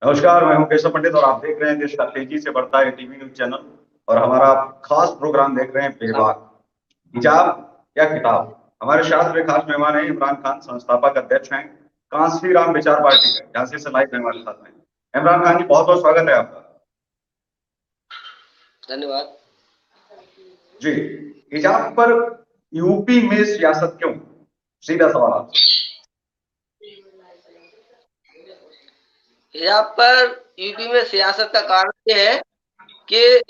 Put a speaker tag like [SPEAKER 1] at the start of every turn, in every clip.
[SPEAKER 1] नमस्कार, मैं हूं केशव पंडित और आप देख रहे हैं देश का तेजी से बढ़ता है टीवी न्यूज चैनल। और हमारा खास प्रोग्राम देख रहे हैं बेबाक, हिजाब या किताब। हमारे साथ में खास मेहमान हैं इमरान खान, संस्थापक अध्यक्ष हैं कांसी राम विचार पार्टी के, झांसी से लाइव हमारे साथ में। इमरान खान जी, बहुत बहुत स्वागत है आपका।
[SPEAKER 2] धन्यवाद
[SPEAKER 1] जी, हिजाब पर यूपी में सियासत क्यों? सीधा सवाल आपसे।
[SPEAKER 2] हिजाब पर यूपी में सियासत का कारण ये है कि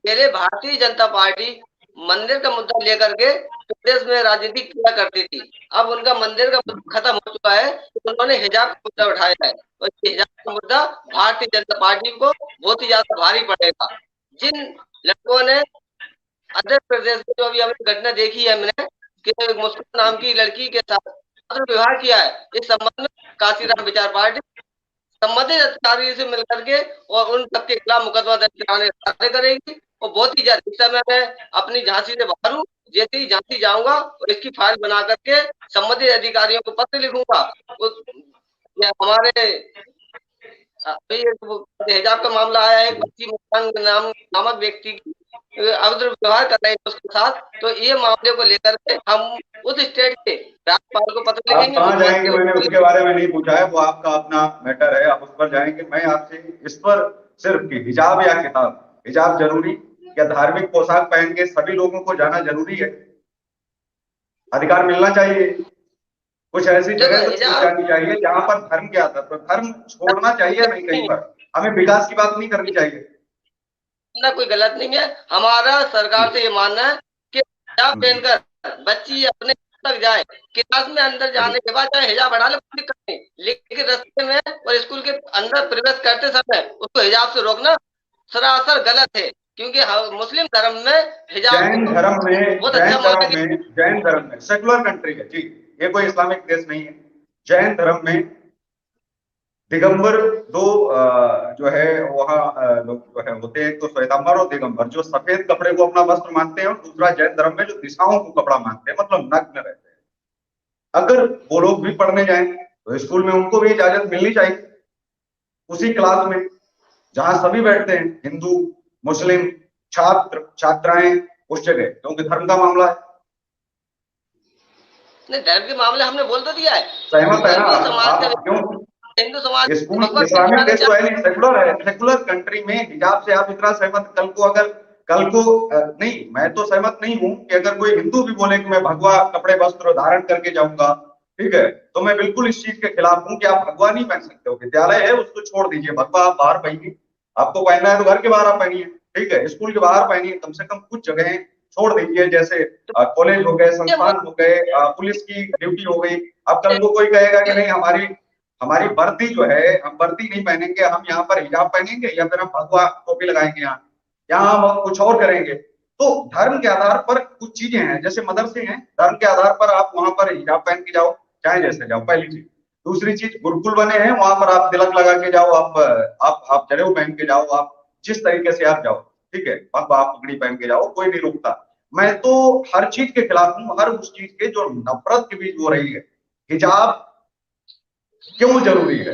[SPEAKER 2] पहले भारतीय जनता पार्टी मंदिर का मुद्दा लेकर के प्रदेश में राजनीति किया करती थी। अब उनका मंदिर का मुद्दा खत्म हो चुका है, तो उन्होंने हिजाब का मुद्दा उठाया है और हिजाब का मुद्दा भारतीय जनता पार्टी को बहुत ही ज्यादा भारी पड़ेगा। जिन लड़कों ने आंध्र प्रदेश में जो अभी हमने घटना देखी है, हमने कि मुस्कान नाम की लड़की के साथ विवाह किया है, इस संबंध में कांसीराम विचार पार्टी संबंधित अधिकारी से मिलकर के और उन सबके खिलाफ मुकदमा दर्ज कराने कार्य करेगी। और बहुत ही जल्द, इस समय मैं अपनी झांसी से बाहर हूँ, जैसे ही झांसी जाऊंगा और इसकी फाइल बना करके संबंधित अधिकारियों को पत्र लिखूंगा। हमारे अभी हिजाब का मामला आया है, बच्ची नामक व्यक्ति की अभद्र व्यवहार कर रहे हैं उसके साथ, तो ये मामले को लेकर के हम उस स्टेट के राज्यपाल को पत्र
[SPEAKER 1] आप
[SPEAKER 2] लिखेंगे,
[SPEAKER 1] कहाँ जाएंगे, मैंने
[SPEAKER 2] मुख्यमंत्री
[SPEAKER 1] उसके बारे में नहीं पूछा है, वो आपका अपना मैटर है, आप उस पर जाएंगे। मैं आपसे इस पर सिर्फ कि हिजाब या किताब, हिजाब जरूरी या धार्मिक पोशाक पहन के सभी लोगों को जाना जरूरी है? अधिकार मिलना चाहिए। कुछ ऐसी जगह तो छूट
[SPEAKER 2] हिजाब
[SPEAKER 1] जानी चाहिए जहां पर धर्म के आधार पर, धर्म छोड़ना चाहिए नहीं कहीं पर। हमें विकास की बात नहीं करनी चाहिए।
[SPEAKER 2] ना कोई गलत नहीं है। हमारा सरकार से ये मानना है कि हिजाब पहनकर बच्ची अपने तक जाए, क्लास में अंदर जाने के बाद चाहे हिजाब हटा ले, कोई दिक्कत नहीं, लेकिन रास्ते में और स्कूल के अंदर प्रवेश करते समय उसको हिजाब से रोकना सरासर गलत है, क्योंकि मुस्लिम धर्म में हिजाब
[SPEAKER 1] जैन
[SPEAKER 2] को
[SPEAKER 1] धर्म में,
[SPEAKER 2] बहुत अच्छा माना गया।
[SPEAKER 1] जैन धर्म में सेकुलर कंट्री है जी, ये कोई इस्लामिक देश नहीं है। जैन धर्म में दिगंबर दो जो है वहाँ लोग जो है होते हैं, तो श्वेतांबर और दिगंबर जो सफेद कपड़े को अपना वस्त्र मानते हैं, और दूसरा जैन धर्म में जो दिशाओं को कपड़ा मानते हैं, मतलब नग्न रहते हैं। अगर वो लोग भी पढ़ने जाएं तो स्कूल में उनको भी इजाजत मिलनी चाहिए, उसी क्लास में जहां सभी बैठते हैं, हिंदू मुस्लिम छात्र छात्राएं, उस जगह, क्योंकि धर्म का मामला है।
[SPEAKER 2] नहीं, धर्म के मामले हमने बोल तो दिया है,
[SPEAKER 1] सहमत है ना
[SPEAKER 2] सभी समाज का,
[SPEAKER 1] आप? क्यों?
[SPEAKER 2] हिंदू समाज
[SPEAKER 1] स्कूल
[SPEAKER 2] भगवत
[SPEAKER 1] इस्लामिक
[SPEAKER 2] गीता
[SPEAKER 1] देश तो है नहीं, सेकुलर है। सेकुलर कंट्री में हिजाब से आप इतना सहमत, कल को अगर कल को नहीं, मैं तो सहमत नहीं हूं कि अगर कोई हिंदू भी बोले कि मैं भगवा कपड़े वस्त्र धारण करके जाऊंगा, ठीक है, तो मैं बिल्कुल इस चीज के खिलाफ हूं कि आप भगवा नहीं पहन सकते हो। विद्यालय है, उसको छोड़ दीजिए, भगवा आप बाहर पहनिए। आपको पहनना है तो घर के बाहर आप पहनिए, ठीक है, स्कूल के बाहर पहनिए। कम से कम कुछ जगह छोड़ दीजिए, जैसे कॉलेज हो गए, संस्थान हो गए, पुलिस की ड्यूटी हो गई। अब कल को कोई कहेगा कि नहीं, हमारी हमारी वर्दी जो है, हम वर्दी नहीं पहनेंगे, हम यहाँ पर हिजाब पहनेंगे या फिर हम भगवा टोपी लगाएंगे, यहाँ हम कुछ और करेंगे। तो धर्म के आधार पर कुछ चीजें हैं, जैसे मदरसे हैं, धर्म के आधार पर आप वहां पर हिजाब पहन के जाओ, चाहे जैसे जाओ, पहली चीज। दूसरी चीज, गुरुकुल बने हैं, वहां पर आप तिलक लगा के जाओ, आप जनेऊ पहन के जाओ, आप जिस तरीके से आप जाओ, ठीक है, आप पगड़ी पहन के जाओ, कोई नहीं रोकता। मैं तो हर चीज के खिलाफ हूँ, हर उस चीज के जो नफरत के बीच हो रही है। हिजाब क्यों जरूरी है,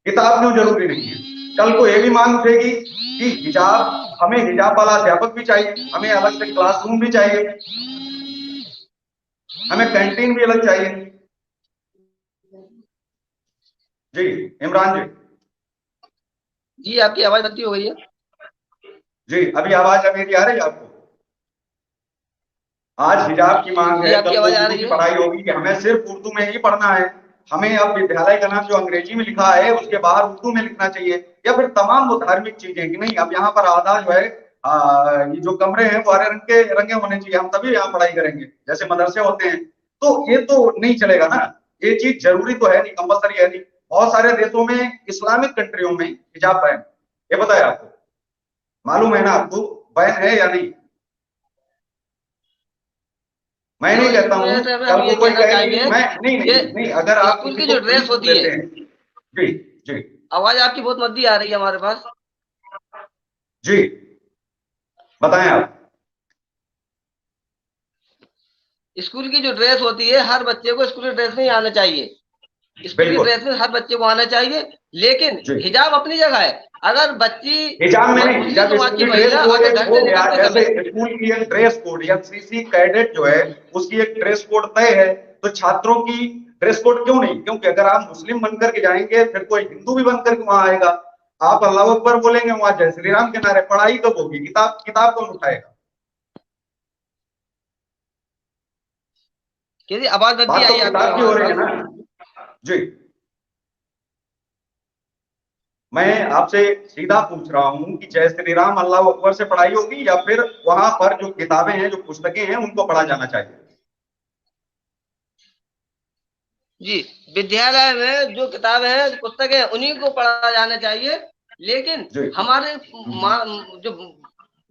[SPEAKER 1] किताब क्यों जरूरी नहीं है? कल को ये भी मांग उठेगी कि हिजाब, हमें हिजाब वाला अध्यापक भी चाहिए, हमें अलग से क्लासरूम भी चाहिए, हमें कैंटीन भी अलग चाहिए। जी इमरान जी।
[SPEAKER 2] जी, आपकी आवाज बंदी हो गई है।
[SPEAKER 1] जी, अभी आवाज मेरी आ रही है आपको? आज हिजाब की मांग
[SPEAKER 2] जी,
[SPEAKER 1] है,
[SPEAKER 2] आपकी
[SPEAKER 1] कल को
[SPEAKER 2] आवाज आ
[SPEAKER 1] उर्दू
[SPEAKER 2] रही
[SPEAKER 1] की
[SPEAKER 2] है।
[SPEAKER 1] पढ़ाई होगी कि हमें सिर्फ उर्दू में ही पढ़ना है। हमें अब विद्यालय का नाम जो अंग्रेजी में लिखा है उसके बाहर उर्दू में लिखना चाहिए, या फिर तमाम वो धार्मिक चीजें कि नहीं, अब यहाँ पर आधा जो है ये जो कमरे हैं वो हरे रंग के रंगे होने चाहिए, हम तभी यहाँ पढ़ाई करेंगे, जैसे मदरसे होते हैं। तो ये तो नहीं चलेगा ना, ये चीज जरूरी तो है नहीं, कंपलसरी है नहीं। बहुत सारे देशों में, इस्लामिक कंट्रियों में हिजाब बैन, ये बताया आपको? मालूम है ना आपको, बैन है या नहीं? मैं
[SPEAKER 2] तो
[SPEAKER 1] नहीं कहता
[SPEAKER 2] इसमें
[SPEAKER 1] हूं,
[SPEAKER 2] से
[SPEAKER 1] कल
[SPEAKER 2] हम
[SPEAKER 1] को
[SPEAKER 2] ये
[SPEAKER 1] कोई
[SPEAKER 2] कहना
[SPEAKER 1] कहे कि
[SPEAKER 2] चाहेंगे
[SPEAKER 1] मैं नहीं
[SPEAKER 2] कि
[SPEAKER 1] नहीं नहीं, अगर आप
[SPEAKER 2] स्कूल
[SPEAKER 1] किसी
[SPEAKER 2] की
[SPEAKER 1] को
[SPEAKER 2] जो
[SPEAKER 1] पुलिस
[SPEAKER 2] ड्रेस
[SPEAKER 1] बुक
[SPEAKER 2] होती है,
[SPEAKER 1] देते हैं। जी जी
[SPEAKER 2] आवाज आपकी बहुत मद्दी आ रही है हमारे पास।
[SPEAKER 1] जी, बताएं आप।
[SPEAKER 2] स्कूल की जो ड्रेस होती है, हर बच्चे को स्कूल ड्रेस में ही आना चाहिए। स्कूल की ड्रेस में हर बच्चे को आना चाहिए, लेकिन हिजाब अपनी जगह है। अगर बच्ची
[SPEAKER 1] हिजाब में नहीं,
[SPEAKER 2] मुस्लिम
[SPEAKER 1] जब
[SPEAKER 2] समाज की
[SPEAKER 1] स्कूल ड्रेस
[SPEAKER 2] महिला
[SPEAKER 1] कोड
[SPEAKER 2] अगर
[SPEAKER 1] एक
[SPEAKER 2] घर
[SPEAKER 1] हो
[SPEAKER 2] से
[SPEAKER 1] गया,
[SPEAKER 2] निकलते
[SPEAKER 1] जैसे
[SPEAKER 2] समय
[SPEAKER 1] स्कूल की एक ड्रेस कोड, एनसीसी कैडेट जो है उसकी एक ड्रेस कोड तय है, तो छात्रों की ड्रेस कोड क्यों नहीं? क्योंकि अगर आप मुस्लिम बनकर के जाएंगे फिर कोई हिंदू भी बनकर के वहां आएगा, आप अल्लाह अकबर बोलेंगे, वहां जय श्री राम के नारे, पढ़ाई कब होगी? किताब किताब कौन उठाएगा?
[SPEAKER 2] कैसी आवाज बदली
[SPEAKER 1] बात तो
[SPEAKER 2] आई आपकी
[SPEAKER 1] किताब की हो
[SPEAKER 2] हमारे
[SPEAKER 1] रही है
[SPEAKER 2] पास?
[SPEAKER 1] ना जी। मैं आपसे सीधा पूछ रहा हूं कि जय श्री राम अल्लाह अकबर से पढ़ाई होगी या फिर वहां पर जो किताबें हैं, जो पुस्तकें हैं, उनको पढ़ा जाना चाहिए?
[SPEAKER 2] जी, विद्यालय में जो किताबें हैं, पुस्तकें हैं, उन्हीं को पढ़ा जाना चाहिए। लेकिन
[SPEAKER 1] जी
[SPEAKER 2] हमारे जो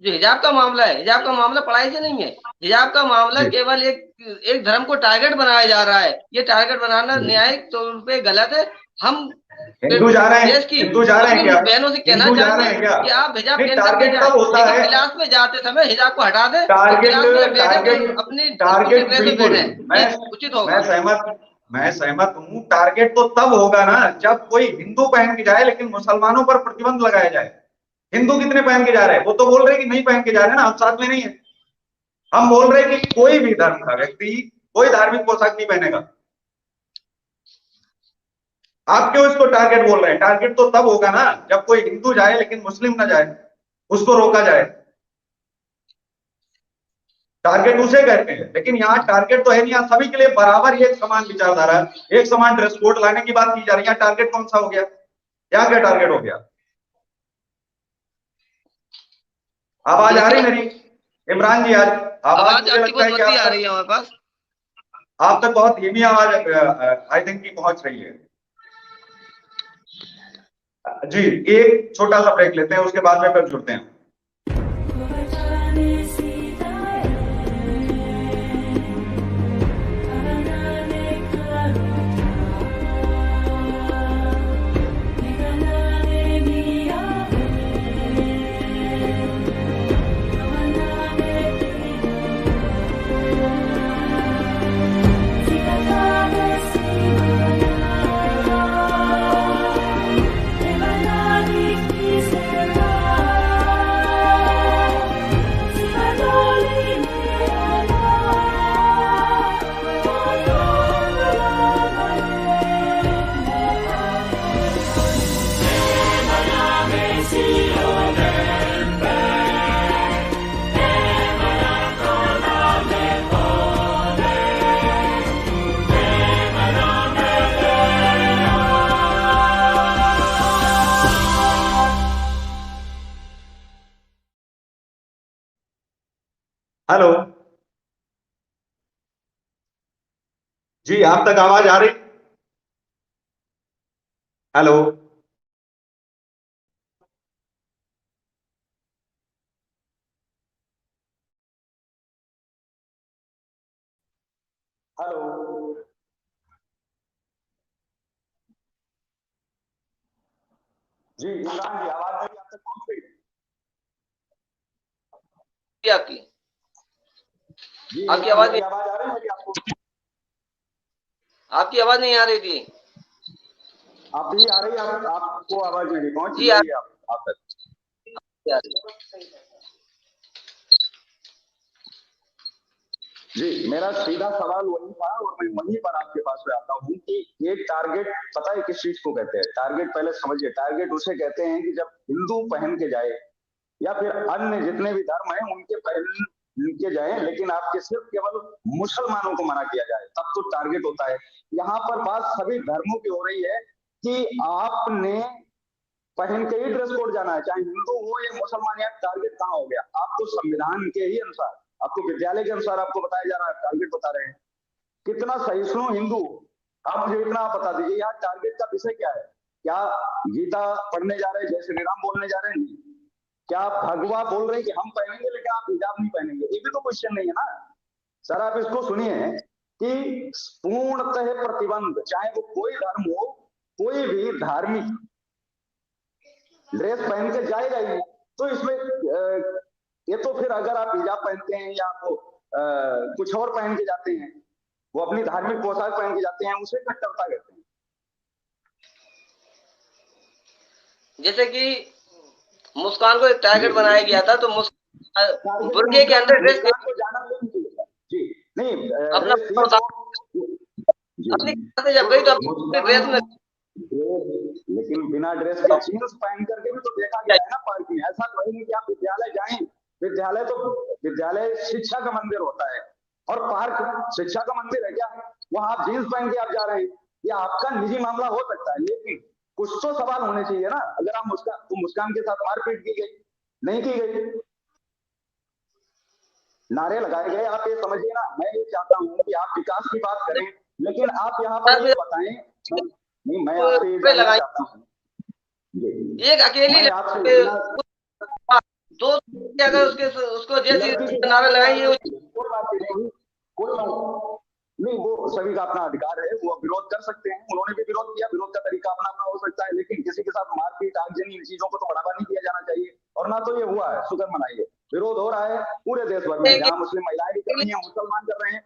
[SPEAKER 2] जो हिजाब का मामला है, हिजाब का मामला पढ़ाई से नहीं है। हिजाब का मामला
[SPEAKER 1] जी
[SPEAKER 2] केवल एक धर्म को टारगेट बनाया जा रहा है। ये टारगेट बनाना
[SPEAKER 1] जी।
[SPEAKER 2] न्यायिक तौर पे गलत है। हम
[SPEAKER 1] हिंदू जा रहे हैं,
[SPEAKER 2] देश की
[SPEAKER 1] हिंदू जा रहे हैं
[SPEAKER 2] मुस्लिम
[SPEAKER 1] क्या?
[SPEAKER 2] बहनों से कहना
[SPEAKER 1] हिंदू जा रहे
[SPEAKER 2] चाहेंगे
[SPEAKER 1] हैं क्या?
[SPEAKER 2] कि आप हिजाब
[SPEAKER 1] नहीं,
[SPEAKER 2] पहन करके
[SPEAKER 1] टारगेट
[SPEAKER 2] जाएं,
[SPEAKER 1] तब होता
[SPEAKER 2] लेकिन
[SPEAKER 1] है,
[SPEAKER 2] क्लास में जाते समय हिजाब को हटा दें और
[SPEAKER 1] टारगेट
[SPEAKER 2] क्लास में जब बैठे तो
[SPEAKER 1] टारगेट
[SPEAKER 2] अपनी स्कूल की
[SPEAKER 1] टारगेट
[SPEAKER 2] ड्रेस में
[SPEAKER 1] बिल्कुल,
[SPEAKER 2] पहने।
[SPEAKER 1] मैं
[SPEAKER 2] ये उचित
[SPEAKER 1] मैं
[SPEAKER 2] होगा।
[SPEAKER 1] सहमत मैं सहमत हूं। टारगेट तो तब होगा ना जब कोई हिंदू पहन के जाए, लेकिन मुसलमानों पर प्रतिबंध लगाया जाए। हिंदू कितने पहन के जा रहे हैं? वो तो बोल रहे हैं कि नहीं पहन के जा रहे हैं ना, हम साथ में नहीं है। हम बोल रहे हैं कि कोई भी धर्म का व्यक्ति कोई धार्मिक पोशाक नहीं पहनेगा। आप क्यों इसको टारगेट बोल रहे हैं? टारगेट तो तब होगा ना जब कोई हिंदू जाए लेकिन मुस्लिम ना जाए, उसको रोका जाए। टारगेट उसे कहते हैं। लेकिन यहाँ टारगेट तो है नहीं, यहाँ सभी के लिए बराबर एक समान विचारधारा, एक समान ड्रेस कोड लाने की बात की जा रही है। टारगेट कौन सा हो गया? यहाँ क्या टारगेट हो गया? आवाज आ रही
[SPEAKER 2] देखिए,
[SPEAKER 1] मेरी इमरान जी? आज आवाज
[SPEAKER 2] आवाज
[SPEAKER 1] मुझे
[SPEAKER 2] आपकी
[SPEAKER 1] लगता
[SPEAKER 2] बहुत
[SPEAKER 1] है कि
[SPEAKER 2] बदली आ रही है हमारे पास।
[SPEAKER 1] आप तक बहुत धीमी आवाज आई थिंक की पहुंच रही है। जी, एक छोटा सा ब्रेक लेते हैं, उसके बाद में फिर जुड़ते हैं। हेलो जी, आप तक आवाज आ रही? हेलो हेलो जी, इमरान जी, आवाज मेरी आप तक पहुंच गई?
[SPEAKER 2] आपकी
[SPEAKER 1] जी
[SPEAKER 2] आपकी
[SPEAKER 1] इमरान जी,
[SPEAKER 2] आवाज
[SPEAKER 1] मेरी
[SPEAKER 2] नहीं,
[SPEAKER 1] आवाज आ रही है मेरी आपको?
[SPEAKER 2] आपकी आवाज नहीं आ रही थी।
[SPEAKER 1] आप भी आ रही है? आपको आवाज मेरी पहुंच
[SPEAKER 2] जी
[SPEAKER 1] रही है आप तक?
[SPEAKER 2] आ रही।
[SPEAKER 1] जी, मेरा सीधा सवाल वही था और मैं वहीं पर आपके पास में आता हूँ कि ये टारगेट पता है किस चीज को कहते हैं? टारगेट पहले समझिए। टारगेट उसे कहते हैं कि जब हिंदू पहन के जाए या फिर अन्य जितने भी धर्म हैं उनके पहन के जाए, लेकिन आपके सिर्फ केवल मुसलमानों को मना किया जाए, तब तो टारगेट होता है। यहाँ पर बात सभी धर्मों की हो रही है कि आपने पहन के ही ड्रेस कोड जाना है, चाहे हिंदू हो या मुसलमान। या टारगेट कहाँ हो गया? आपको संविधान के ही अनुसार, आपको विद्यालय के अनुसार आपको बताया जा रहा है, टारगेट बता रहे हैं। कितना सहिष्णु हिंदू, आप मुझे इतना बता दीजिए, यहाँ टारगेट का विषय क्या है? क्या गीता पढ़ने जा रहे हैं, जय श्री राम बोलने जा रहे हैं? क्या आप भगवा बोल रहे हैं कि हम पहनेंगे लेकिन आप हिजाब नहीं पहनेंगे? ये भी तो क्वेश्चन नहीं है ना सर। आप इसको सुनिए कि पूर्णतः प्रतिबंध, चाहे वो कोई धर्म हो, कोई भी धार्मिक ड्रेस पहन के जाएगा ही नहीं। तो इसमें ये तो फिर अगर आप हिजाब पहनते हैं या आप कुछ और पहन के जाते हैं, वो अपनी धार्मिक पोशाक पहन के जाते हैं, उसे कट्टरता कहते हैं।
[SPEAKER 2] जैसे कि मुस्कान को एक टारगेट बनाया गया था, तो
[SPEAKER 3] टारगेट
[SPEAKER 2] बुर्के के अंदर ड्रेस
[SPEAKER 3] मुस्कान को जाना नहीं चाहिए जी, नहीं
[SPEAKER 2] अपना
[SPEAKER 3] ड्रेस थी तो जी
[SPEAKER 2] अपनी से जब गई तो अपनी ड्रेस में,
[SPEAKER 3] लेकिन बिना ड्रेस के जीन्स पहन करके भी तो देखा गया है ना पार्क में। ऐसा तो नहीं कि आप विद्यालय जाएं, विद्यालय शिक्षा का मंदिर होता है और पार्क शिक्षा का मंदिर है क्या? वहां आप जीन्स पहन के आप जा रहे हैं, ये आपका निजी मामला हो सकता है, लेकिन कुछ तो सवाल होने चाहिए ना। अगर आप मुस्कान के साथ मारपीट की गई, नहीं की गई, नारे लगाए गए, आप ये समझिए ना। मैं ये चाहता हूं कि आप विकास की बात करें, लेकिन आप यहाँ पर ये बताएं, नहीं मैं आपसे ये जानना चाहता हूँ,
[SPEAKER 2] एक अकेली
[SPEAKER 3] मैं आपसे
[SPEAKER 2] दो अगर उसको जैसी नारा लगाएंगे
[SPEAKER 3] नहीं, वो सभी का अपना अधिकार है, वो विरोध कर सकते हैं, उन्होंने भी विरोध किया, विरोध का तरीका अपना अपना हो सकता है, लेकिन किसी के साथ मारपीट आगजनी इन चीजों को तो बढ़ावा नहीं दिया जाना चाहिए। और ना तो ये हुआ है, शुक्र मनाइए, विरोध हो रहा है पूरे देश भर में, जहाँ मुस्लिम महिलाएं भी कर रही है, मुसलमान कर रहे हैं।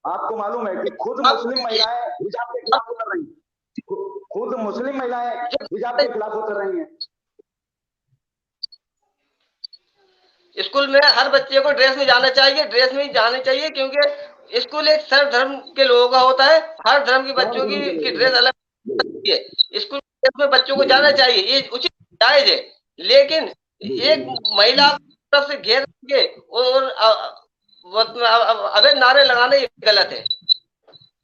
[SPEAKER 3] आपको मालूम है कि खुद मुस्लिम महिलाएं हिजाब के खिलाफ उतर रही है, खुद मुस्लिम महिलाएं हिजाब के खिलाफ उतर रही है।
[SPEAKER 2] स्कूल में हर बच्चे को ड्रेस में जाना चाहिए, ड्रेस में ही जाना चाहिए, क्योंकि स्कूल एक सर्व धर्म के लोगों का होता है, हर धर्म के बच्चों की ड्रेस अलग है। स्कूल में बच्चों को जाना चाहिए, ये उचित जायज है, लेकिन एक महिला तरफ से घेर के और अबे नारे लगाना ये गलत है।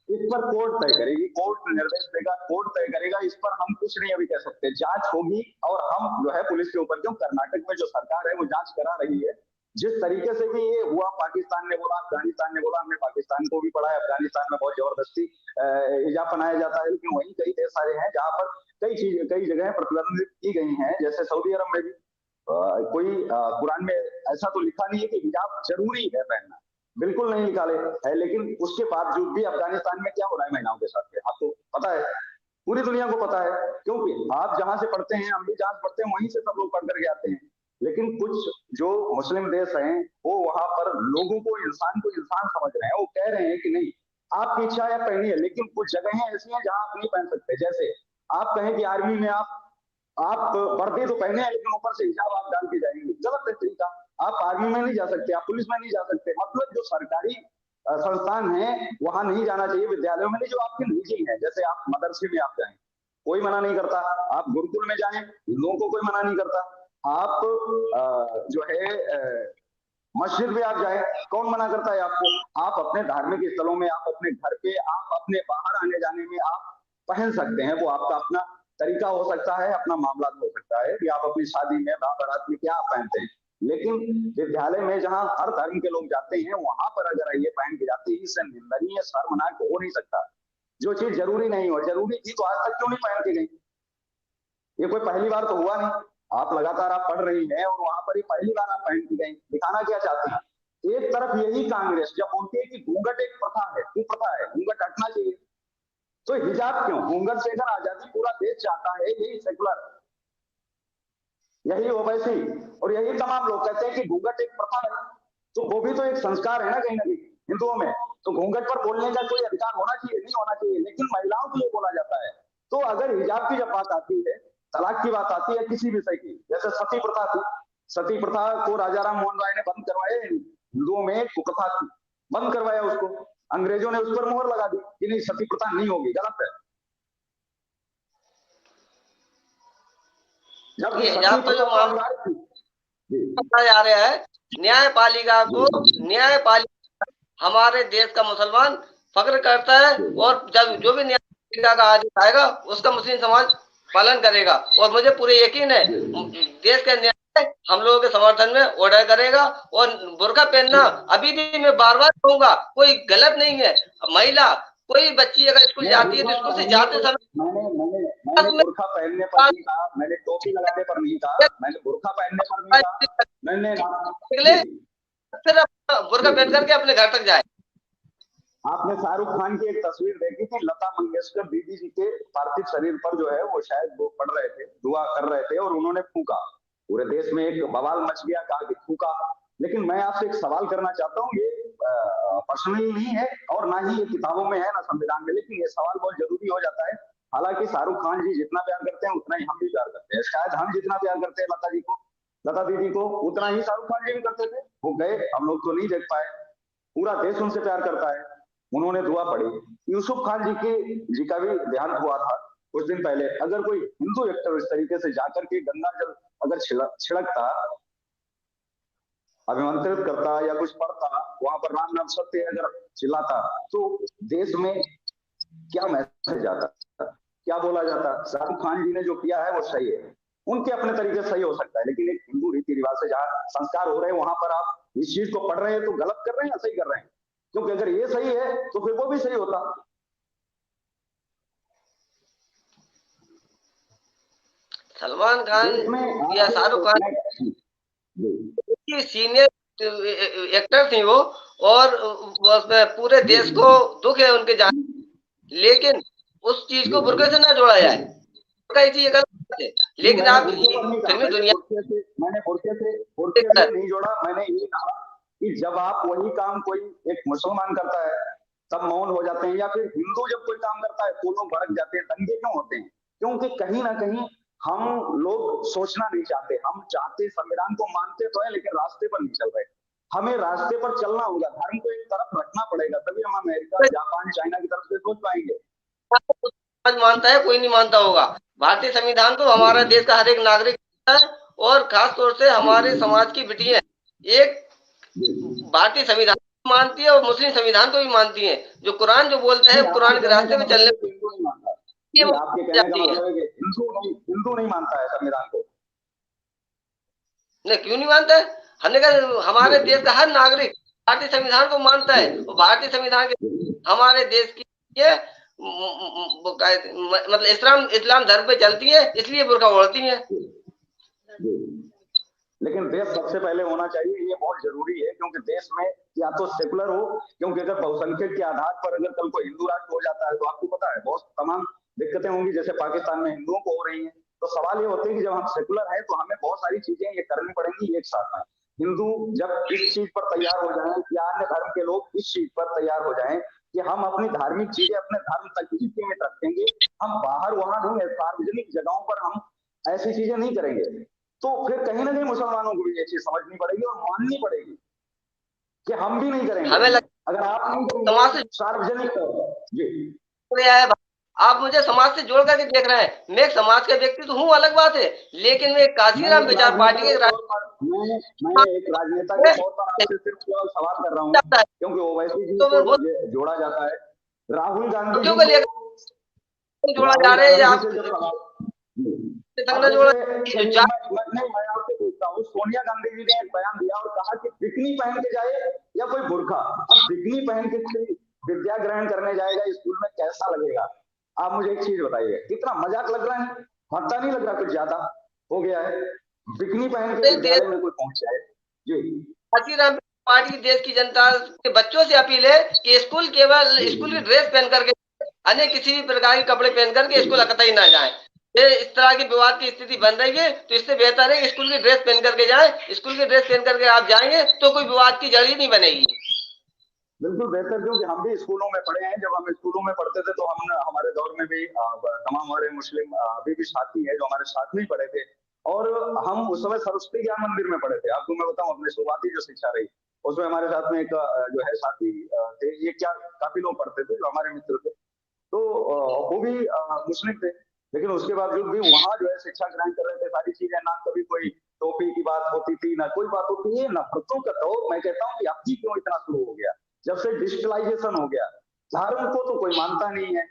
[SPEAKER 3] इस पर कोर्ट तय करेगी, कोर्ट निर्देश देगा, कोर्ट तय करेगा, इस पर हम कुछ नहीं अभी कह सकते। जांच होगी और हम जो है पुलिस के ऊपर, क्यों कर्नाटक में जो सरकार है वो जांच करा रही है। जिस तरीके से भी ये हुआ, पाकिस्तान ने बोला, अफगानिस्तान ने बोला, हमने पाकिस्तान को भी पढ़ा है, अफगानिस्तान में बहुत जबरदस्ती हिजाब पहनाया जाता है, लेकिन वही कई देश सारे हैं जहां पर कई जगह प्रतिबंधित की गई हैं, जैसे सऊदी अरब में भी कोई कुरान में ऐसा तो लिखा नहीं है कि हिजाब जरूरी है पहनना, बिल्कुल नहीं निकाले है, लेकिन उसके बावजूद भी अफगानिस्तान में क्या हो रहा है महिलाओं के साथ, आपको पता है, पूरी दुनिया को पता है, क्योंकि आप जहां से पढ़ते हैं, हम भी जहां से पढ़ते हैं, वहीं से सब लोग पढ़ करके आते हैं। लेकिन कुछ जो मुस्लिम देश हैं, वो वहां पर लोगों को इंसान समझ रहे हैं, वो कह रहे हैं कि नहीं, आपकी इच्छा है पहनिए, लेकिन कुछ जगहें ऐसी हैं जहां आप नहीं पहन सकते। जैसे आप कहें कि आर्मी में आप वर्दी तो पहने हैं, लेकिन ऊपर से हिजाब आप डाल के जाएंगे, गलत है तरीका। आप आर्मी में नहीं जा सकते, आप पुलिस में नहीं जा सकते, मतलब जो सरकारी संस्थान है वहां नहीं जाना चाहिए, विद्यालयों में नहीं, जो आपके निजी है, जैसे आप मदरसे में आप जाएं, कोई मना नहीं करता, आप गुरुकुल में जाएं, लोगों को कोई मना नहीं करता, आप जो है मस्जिद में आप जाए, कौन मना करता है आपको? आप अपने धार्मिक स्थलों में, आप अपने घर पे, आप अपने बाहर आने जाने में आप पहन सकते हैं, वो आपका अपना तरीका हो सकता है, अपना मामला हो सकता है कि आप अपनी शादी में, बारात में क्या पहनते हैं। लेकिन विद्यालय में जहां हर धर्म के लोग जाते हैं, वहां पर अगर ये पहन के जाते हैं, इससे निंदनीय, शर्मनाक हो नहीं सकता। जो चीज जरूरी नहीं हो, जरूरी थी तो आज तक क्यों नहीं पहन के गई? ये कोई पहली बार तो हुआ नहीं, आप लगातार आप पढ़ रही हैं और वहां पर ही पहली बार आप पहन के गई। दिखाना क्या चाहते हैं? एक तरफ यही कांग्रेस जब बोलती है कि घूंघट एक प्रथा है, कुप्रथा है, घूंघट हटना चाहिए, तो हिजाब क्यों? घूंघट से अगर आजादी पूरा देश चाहता है, यही सेकुलर, यही ओवैसी और यही तमाम लोग कहते हैं कि घूंघट एक प्रथा है, तो वो भी तो एक संस्कार है ना कहीं ना कहीं हिंदुओं में, तो घूंघट पर बोलने का कोई अधिकार होना चाहिए, नहीं होना चाहिए, लेकिन महिलाओं के लिए बोला जाता है। तो अगर हिजाब की जब बात आती है, तलाक की बात आती है, किसी विषय की, जैसे सती प्रथा थी, सती प्रथा को राजा राम मोहन राय ने बंद करवाया, हिंदुओं में कुप्रथा थी, बंद करवाया उसको, अंग्रेजों ने उस पर मोहर लगा दी कि नहीं, सती प्रथा नहीं होगी, गलत है। जब
[SPEAKER 2] हिजाब का जो मामला जा रहा है, न्यायपालिका को, न्यायपालिका हमारे देश का मुसलमान फख्र करता है, और जब जो भी न्यायपालिका का आदेश आएगा उसका मुस्लिम समाज पालन करेगा, और मुझे पूरे यकीन है देश का न्याय हम लोगों के समर्थन में ऑर्डर करेगा। और बुर्का पहनना, अभी भी मैं बार बार कहूंगा, कोई गलत नहीं है। महिला, कोई बच्ची अगर स्कूल जाती है तो स्कूल से जाते समय
[SPEAKER 3] मैंने बुर्का पहनने पर नहीं कहा, मैंने टोपी लगाने पर नहीं कहा, मैंने बुर्का पहनने पर नहीं कहा, मैंने
[SPEAKER 2] फिर बुर्का पहन करके अपने घर तक जाए।
[SPEAKER 3] आपने शाहरुख खान की एक तस्वीर देखी थी, लता मंगेशकर दीदी जी के पार्थिव शरीर पर जो है वो शायद वो पढ़ रहे थे, दुआ कर रहे थे, और उन्होंने फूका, पूरे देश में एक बवाल मच गया, कहा कि फूका। लेकिन मैं आपसे एक सवाल करना चाहता हूँ, ये पर्सनल नहीं है और ना ही ये किताबों में है ना संविधान में, लेकिन ये सवाल बहुत जरूरी हो जाता है हालांकि शाहरुख खान जी जितना प्यार करते हैं उतना ही हम भी प्यार करते हैं, शायद हम जितना प्यार करते हैं लता दीदी को उतना ही शाहरुख खान जी भी करते थे। वो गए, हम लोग तो नहीं देख पाए, पूरा देश उनसे प्यार करता है, उन्होंने दुआ पड़ी। यूसुफ खान जी का भी देहांत हुआ था कुछ दिन पहले। अगर कोई हिंदू एक्टर इस तरीके से जाकर के गंगा जल अगर छिड़कता, अभिमंत्रित करता या कुछ पढ़ता, वहां पर राम नाम सत्य अगर चिल्लाता, तो देश में क्या मैसेज आता, क्या बोला जाता। शाहरुख खान जी ने जो किया है वो सही है, उनके अपने तरीके से सही हो सकता है, लेकिन एक हिंदू रीति रिवाज से जहाँ संस्कार हो रहे हैं वहां पर आप इस चीज को पढ़ रहे हैं तो गलत कर रहे हैं या सही कर रहे हैं? क्योंकि अगर ये सही है तो फिर वो भी सही होता।
[SPEAKER 2] सलमान खान
[SPEAKER 3] इसमें
[SPEAKER 2] या शाहरुख खान सीनियर एक्टर थी वो, और उसमें पूरे देश को दुख है उनके जाने, लेकिन उस चीज को बुरके से ना जोड़ा जाए, बुरका ये चीज गलत है। लेकिन आप फिल्मी दुनिया,
[SPEAKER 3] मैंने बुरके से नहीं जोड़ा, मैंने ये कहा कि जब आप वही काम कोई एक मुसलमान करता है तब मौन हो जाते हैं, या फिर हिंदू जब कोई काम करता है तो लोग भड़क जाते हैं। दंगे क्यों होते हैं? क्योंकि कहीं ना कहीं हम लोग सोचना नहीं चाहते, हम चाहते संविधान को मानते तो है लेकिन रास्ते पर नहीं चल रहे। हमें रास्ते पर चलना होगा, धर्म को एक तरफ रखना पड़ेगा, तभी हम अमेरिका, जापान, चाइना की तरफ से सोच पाएंगे।
[SPEAKER 2] मानता है, कोई नहीं मानता होगा। भारतीय संविधान को हमारा देश का हर एक नागरिक है, और खास तौर से हमारे समाज की बेटियां एक भारतीय संविधान को मानती है और मुस्लिम संविधान को भी मानती है। जो कुरान जो बोलते हैं, कुरान के रास्ते में चलने
[SPEAKER 3] आपके कहने का मतलब है कि हिंदू नहीं मानता है संविधान को?
[SPEAKER 2] नहीं, क्यों नहीं मानता है? हमने कहा हमारे देश का हर नागरिक भारतीय संविधान को मानता है, और भारतीय संविधान के हमारे देश की ये मतलब इस्लाम धर्म पे चलती है, इसलिए बुर्का ओढ़ती है।
[SPEAKER 3] लेकिन देश सबसे पहले होना चाहिए, ये बहुत जरूरी है, क्योंकि देश में या तो सेकुलर हो, क्योंकि अगर बहुसंख्यक के आधार पर अगर कल को हिंदू राष्ट्र हो जाता है तो आपको पता है बहुत तमाम दिक्कतें होंगी, जैसे पाकिस्तान में हिंदुओं को हो रही है। तो सवाल ये होते हैं कि जब हम सेकुलर है तो हमें बहुत सारी चीजें ये करनी पड़ेंगी एक साथ में। हिंदू जब इस चीज पर तैयार हो जाए या अन्य धर्म के लोग इस चीज पर तैयार हो जाए कि हम अपनी धार्मिक चीजें अपने धर्म तक ही सीमित रखेंगे, हम बाहर वहां नहीं, सार्वजनिक जगहों पर हम ऐसी चीजें नहीं करेंगे, तो फिर कहीं ना कहीं मुसलमानों को भी ये चीज समझनी पड़ेगी और माननी पड़ेगी कि हम भी नहीं करेंगे। अगर आप नहीं करेंगे सार्वजनिक जी,
[SPEAKER 2] आप मुझे समाज से जोड़ करके देख रहे हैं। मैं एक समाज का व्यक्ति तो हूँ, अलग बात है, लेकिन मैं काशीराम विचार पार्टी के
[SPEAKER 3] मैं एक राजनेता के तौर पर आपसे सिर्फ केवल सवाल कर रहा हूँ, क्योंकि ओवैसी जी को जोड़ा जाता है, राहुल गांधी
[SPEAKER 2] को लेकर जोड़ा जा रहा है, आप
[SPEAKER 3] सोनिया गांधी जी ने एक बयान दिया और कहा कि बिकनी पहन के जाए या कोई बुर्खा। अब बिकनी पहन के विद्या ग्रहण करने जाएगा स्कूल में, कैसा लगेगा? आप मुझे एक चीज बताइए, कितना मजाक लग रहा है? हत्ता नहीं लग रहा कुछ ज्यादा हो गया है? बिकनी पहन के विद्यालय में कोई पहुंच जाए जी।
[SPEAKER 2] काशीराम पार्टी देश की जनता के बच्चों से अपील है कि स्कूल केवल स्कूल की ड्रेस पहन करके, अन्य किसी भी प्रकार के कपड़े पहन करके स्कूल कतई ना जाए। इस तरह की विवाद की स्थिति बन रही है, तो इससे बेहतर है स्कूल की ड्रेस पहन करके जाए। स्कूल की ड्रेस पहन करके आप जाएंगे तो कोई विवाद की जड़ ही नहीं बनेगी।
[SPEAKER 3] बिल्कुल बेहतर, क्योंकि हम भी स्कूलों में पढ़े हैं। जब हम स्कूलों में पढ़ते थे तो हम हमारे दौर में भी तमाम हमारे मुस्लिम अभी भी साथी है जो हमारे साथ में पढ़े थे, और हम उस समय सरस्वती ज्ञान मंदिर में पढ़े थे। आपको मैं बताऊं, अपनी शुरुआती जो शिक्षा रही उसमें हमारे साथ में एक जो है साथी थे, ये क्या काफी लोग पढ़ते थे जो हमारे मित्र थे, तो वो भी मुस्लिम थे, लेकिन उसके बावजूद भी वहां जो है शिक्षा ग्रहण कर रहे थे। सारी चीजें, ना कभी कोई टोपी की बात होती थी ना कोई बात होती है। नफरतों का दौर मैं कहता हूँ कि अब क्यों इतना शुरू हो गया, जब से डिजिटलाइजेशन हो गया। धर्म को तो कोई मानता नहीं है,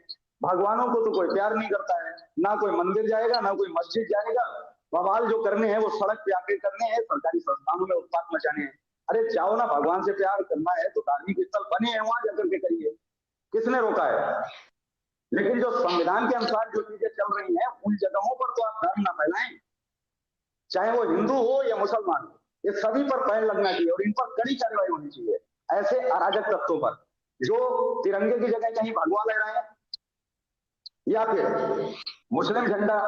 [SPEAKER 3] भगवानों को तो कोई प्यार नहीं करता है, ना कोई मंदिर जाएगा ना कोई मस्जिद जाएगा। बवाल जो करने हैं वो सड़क पे आके करने हैं, सरकारी संस्थानों में उत्पात मचाने हैं। अरे जाओ ना, भगवान से प्यार करना है तो धार्मिक स्थल बने हैं वहां जाकर के करिए, किसने रोका है? लेकिन जो संविधान के अनुसार जो चीजें चल रही हैं उन जगहों पर तो आप धर्म ना फैलाएं, चाहे वो हिंदू हो या मुसलमान, ये सभी पर पैन लगना चाहिए और इन पर कड़ी कार्रवाई होनी चाहिए। ऐसे अराजक तत्वों पर जो तिरंगे की जगह कहीं भगवा ले रहे हैं या फिर मुस्लिम झंडा,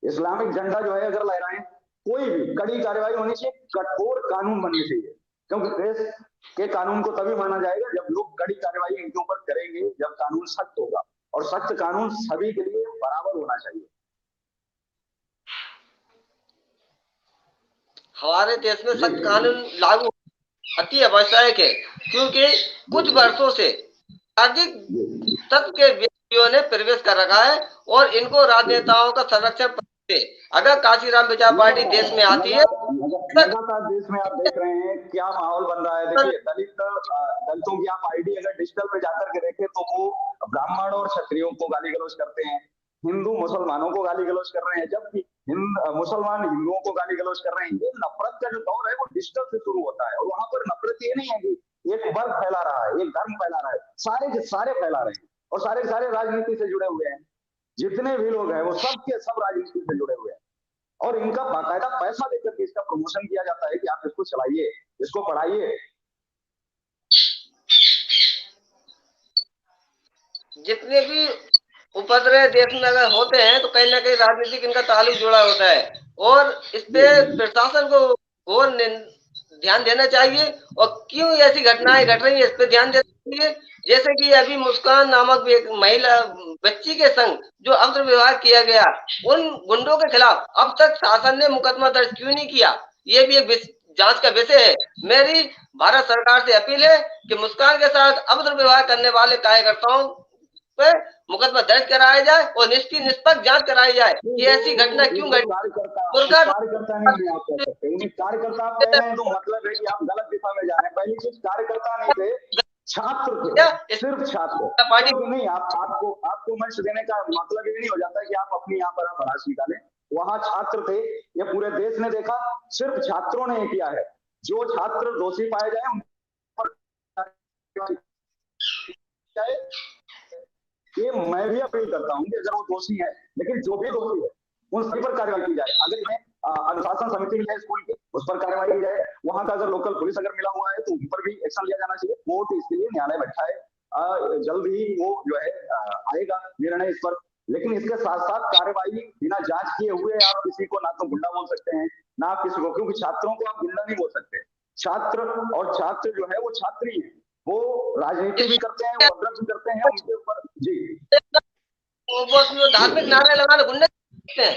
[SPEAKER 3] इस्लामिक झंडा जो है अगर ले रहे हैं, कोई भी कड़ी कार्रवाई होनी चाहिए, कठोर कानून बनने चाहिए। क्योंकि देश के कानून को तभी माना जाएगा जब लोग कड़ी कार्रवाई इनके ऊपर करेंगे, जब कानून सख्त होगा। और सख्त कानून सभी के लिए होना चाहिए।
[SPEAKER 2] हमारे देश में सख्त कानून लागू अति आवश्यक है, क्योंकि कुछ वर्षों से राजनीतिक तत्व के व्यक्तियों ने प्रवेश कर रखा है और इनको राजनेताओं का संरक्षण से अगर काशीराम विचार पार्टी देश में आती है,
[SPEAKER 3] लगातार देश में आप देख रहे हैं क्या माहौल बन रहा है। देखिए दलितों की आप आईडी अगर डिजिटल में जाकर के देखें तो वो ब्राह्मण और क्षत्रियों को गाली गलौज करते हैं, हिंदू मुसलमानों को गाली गलौज कर रहे हैं, जबकि मुसलमान हिंदुओं को गाली गलौज कर रहे हैं। ये नफरत का जो दौर है वो डिजिटल से शुरू होता है और वहां पर नफरत ये नहीं है कि एक वर्ग फैला रहा है, एक धर्म फैला रहा है, सारे के सारे फैला रहे हैं और सारे के सारे राजनीति से जुड़े हुए हैं। जितने भी लोग हैं वो सब के सब राजनीति से जुड़े हुए हैं और इनका बाकायदा पैसा देकर के इसका प्रमोशन किया जाता है कि आप इसको चलाइए, इसको पढ़ाइए।
[SPEAKER 2] जितने भी उपद्रव देश में अगर होते हैं तो कहीं ना कहीं राजनीतिक इनका ताल्लुक जुड़ा होता है और इस पे प्रशासन को और ध्यान देना चाहिए और क्यों ऐसी घटनाएं घट रही है इस पे ध्यान देना चाहिए। जैसे कि अभी मुस्कान नामक एक महिला बच्ची के संग जो अभद्र व्यवहार किया गया, उन गुंडों के खिलाफ अब तक शासन ने मुकदमा दर्ज क्यों नहीं किया, ये भी एक जांच का विषय है। मेरी भारत सरकार से अपील है कि मुस्कान के साथ अभद्र व्यवहार करने वाले कार्यकर्ताओं पे मुकदमा दर्ज कराया जाए और निष्पक्ष जांच कराई जाए कि ऐसी घटना क्यों घटी।
[SPEAKER 3] कार्यकर्ता नहीं आप कह सकते, उन्हें कार्यकर्ता आप कह रहे हैं तो मतलब है कि आप गलत दिशा में जा रहे हैं। पहली चीज कार्यकर्ता नहीं थे, छात्र थे, सिर्फ छात्र पार्टी नहीं। आपको मंच देने का मतलब ये नहीं हो जाता कि आप अपनी यहाँ पर आप भड़ास निकालें। वहां छात्र थे, ये पूरे देश ने देखा, सिर्फ छात्रों ने ये किया है। जो छात्र दोषी पाए जाए उन पर ये मैं भी अपील करता हूँ कि अगर वो दोषी है, लेकिन जो भी दोषी है उन सभी पर कार्रवाई की जाए। अगर इन्हें अनुशासन समिति मिली है स्कूल की, उस पर कार्रवाई की जाए। वहां का अगर लोकल पुलिस अगर मिला हुआ है तो उन पर भी एक्शन लिया जाना चाहिए। कोर्ट इसके लिए न्यायालय बैठा है, जल्द ही वो जो है आएगा निर्णय इस पर। लेकिन इसके साथ साथ कार्रवाई बिना जांच किए हुए आप किसी को ना तो गुंडा बोल सकते हैं ना आप किसी को, क्योंकि छात्रों को आप गुंडा नहीं बोल सकते। छात्र जो है वो छात्री है, वो राजनीति भी करते हैं, वो अभद्र भी करते हैं, उनके ऊपर जी
[SPEAKER 2] वो धार्मिक नारे लगाना गुंडे हैं।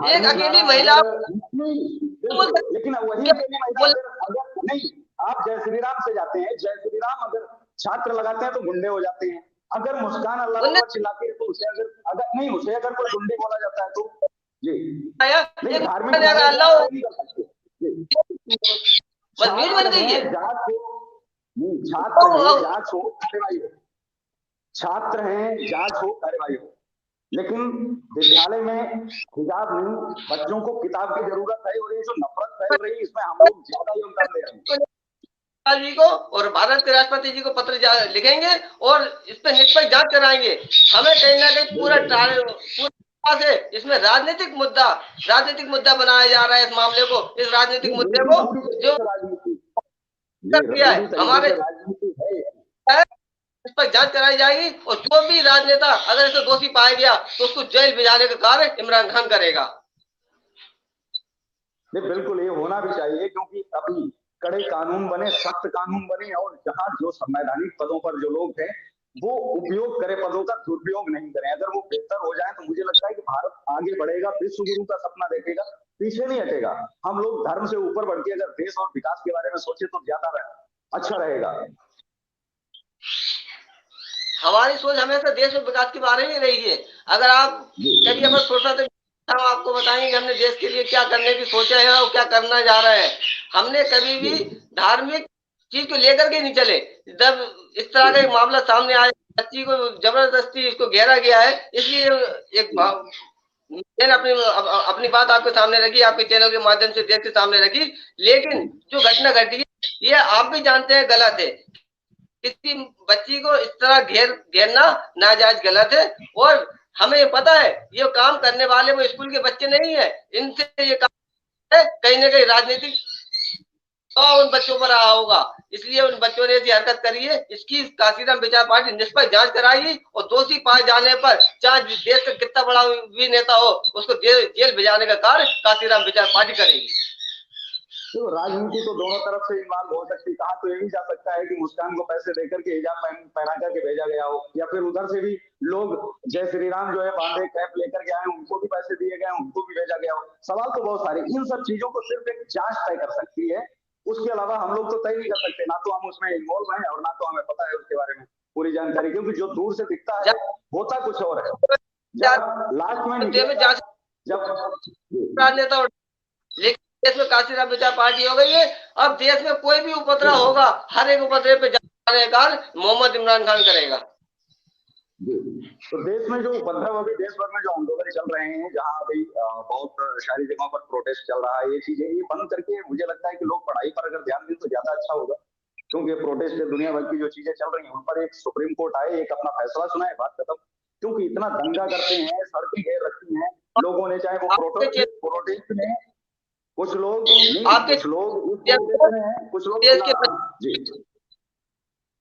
[SPEAKER 2] एक अकेली महिला,
[SPEAKER 3] लेकिन वही अकेली महिला अगर नहीं, आप जय श्री राम से जाते हैं, जय श्री राम अगर छात्र लगाते हैं तो गुंडे हो जाते हैं। अगर मुस्कान अल्लाह चिल्लाती है तो उसे उसे अगर कोई गुंडे बोला जाता है तो जी नहीं, धार्मिक नहीं कर सकते।
[SPEAKER 2] बन गई है।
[SPEAKER 3] जांच हो कार्रवाई हो, छात्र हैं जांच हो कार्रवाई हो, लेकिन विद्यालय में हिजाब नहीं, बच्चों को किताब की जरूरत है और ये जो नफरत फैल रही है इसमें हम लोग ज्यादा योगदान दे रहे हैं।
[SPEAKER 2] जी को और भारत के राष्ट्रपति जी को पत्र लिखेंगे और इस पर निष्पक्ष जांच कराएंगे। हमें कहीं ना कहीं पूरा से इसमें राजनीतिक मुद्दा बनाया जा रहा है। इस मामले को, इस राजनीतिक मुद्दे को जो किया है हमारे इस पर जांच कराई जाएगी और जो भी राजनेता अगर इसे दोषी पाया गया तो उसको जेल भेजाने का कार्य इमरान खान करेगा।
[SPEAKER 3] नहीं, बिल्कुल ये होना भी चाहिए, क्योंकि अभी कड़े कानून बने, सख्त कानून बने और जहां जो संवैधानिक पदों पर जो लोग हैं वो उपयोग करे, पदों का दुरुपयोग नहीं करें। अगर वो बेहतर हो जाए तो मुझे लगता है कि भारत आगे बढ़ेगा, विश्व गुरु का सपना देखेगा, पीछे नहीं हटेगा। हम लोग धर्म से ऊपर बढ़ के अगर देश और विकास के बारे में सोचे तो ज्यादा अच्छा रहेगा।
[SPEAKER 2] हमारी सोच हमेशा देश में विकास के बारे में रही है। अगर आप कभी अगर सोचा तो हम आपको बताएंगे कि हमने देश के लिए क्या करने की सोचा है और क्या करना जा रहा है। हमने कभी भी धार्मिक चीज को लेकर के नहीं चले। जब इस तरह का एक मामला सामने आया, बच्ची को जबरदस्ती इसको घेरा गया है, इसलिए एक मैंने अपनी बात आपके सामने रखी, आपके चैनल के माध्यम से देश के सामने रखी। लेकिन जो घटना घटी है ये आप भी जानते हैं गलत है। किसी बच्ची को इस तरह घेरना नाजायज गलत है और हमें पता है ये काम करने वाले वो स्कूल के बच्चे नहीं है। इनसे ये काम है कहीं ना कहीं राजनीतिक तो उन बच्चों पर रहा होगा, इसलिए उन बच्चों ने ऐसी हरकत करी है। इसकी काशीराम विचार पार्टी निष्पक्ष जांच कराएगी और दोषी पाए जाने पर चाहे देश का कितना बड़ा भी नेता हो उसको जेल भेजाने का कार्य काशीराम विचार पार्टी करेगी।
[SPEAKER 3] तो राजनीति तो दोनों तरफ से इन्वॉल्व हो सकती है। कहा तो ये भी जा सकता है कि मुस्कान को पैसे देकर के हिजाब पहना करके भेजा गया हो, या फिर उधर से भी लोग जय श्री राम जो है बांधे कैप लेकर के आए, उनको भी पैसे दिए गए, उनको भी भेजा गया हो। सवाल तो बहुत सारे, इन सब चीजों को सिर्फ एक जांच तय कर सकती है। उसके अलावा हम लोग तो तय नहीं कर सकते, ना तो हम उसमें इन्वॉल्व हैं और ना तो हमें पता है उसके बारे में पूरी जानकारी, क्योंकि जो दूर से दिखता है होता कुछ और है। जब लास्ट में
[SPEAKER 2] राजनेता, लेकिन देश में काशीराम विचार पार्टी हो गई है। अब देश में कोई भी उपद्रव होगा, हर एक उपद्रव पे जाने का मोहम्मद इमरान खान करेगा।
[SPEAKER 3] तो देश में जो उपद्रव, अभी देश भर में जो आंदोलन चल रहे हैं, जहां अभी बहुत सारी जगहों पर प्रोटेस्ट चल रहा है, ये चीजें ये बंद करके मुझे लगता है कि लोग पढ़ाई पर अगर ध्यान दें तो ज्यादा अच्छा होगा। क्योंकि प्रोटेस्ट से दुनिया भर की जो चीजें चल रही हैं उन पर एक सुप्रीम कोर्ट आए, एक अपना फैसला सुनाए, बात खत्म। क्योंकि इतना दंगा करते हैं, सड़कें घेर रखी हैं लोगों ने, चाहे वो प्रोटेस्ट में कुछ लोग कुछ लोग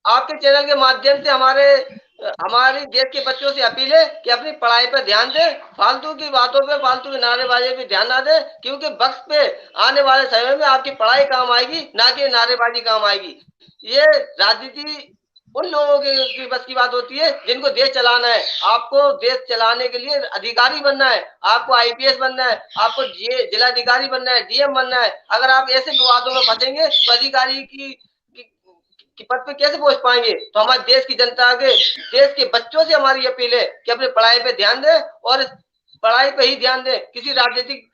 [SPEAKER 2] आपके चैनल के माध्यम से हमारे देश के बच्चों से अपील है कि अपनी पढ़ाई पर ध्यान दें, फालतू की बातों पे, फालतू के नारेबाजी पे ध्यान ना दें, क्योंकि वक्त पे आने वाले समय में आपकी पढ़ाई काम आएगी, ना कि नारेबाजी काम आएगी। ये राजनीति उन लोगों की बस की बात होती है जिनको देश चलाना है। आपको देश चलाने के लिए अधिकारी बनना है, आपको आईपीएस बनना है, आपको जिलाधिकारी बनना है, डीएम बनना है। अगर आप ऐसे विवादों में फंसेंगे तो अधिकारी की पद पे कैसे पहुंच पाएंगे? तो हमारे देश की जनता के, देश के बच्चों से हमारी अपील है कि अपनी पढ़ाई पे ध्यान दें और पढ़ाई पे ही ध्यान दें, किसी राजनीतिक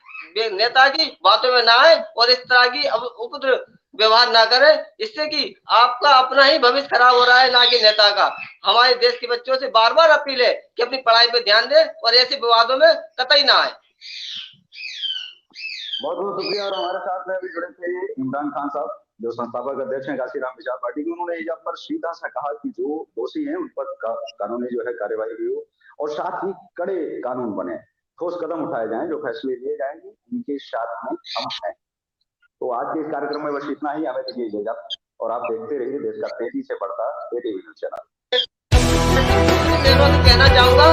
[SPEAKER 2] नेता की बातों में ना आए और इस तरह की उपद्रव व्यवहार ना करें, इससे कि आपका अपना ही भविष्य खराब हो रहा है, ना कि नेता का। हमारे देश के बच्चों से बार बार अपील है कि अपनी पढ़ाई पे ध्यान दें और ऐसे विवादों में कतई ना आए।
[SPEAKER 3] बहुत बहुत शुक्रिया। और हमारे साथ में अभी जुड़े थे इमरान खान साहब, जो संस्थापक अध्यक्ष हैं काशीराम विचार पार्टी के। उन्होंने यहाँ पर सीधा सा कहा कि जो दोषी हैं उन पर कानूनी जो है कार्यवाही हुई हो और साथ ही कड़े कानून बने, ठोस कदम उठाए जाएं, जो फैसले लिए जाएंगे उनके साथ में हम हैं। तो आज के इस कार्यक्रम में बस इतना ही, हमें दीजिए इजाजत और आप देखते रहिए देश का तेजी से बढ़ता एटीवी न्यूज चैनल।
[SPEAKER 2] कहना चाहूंगा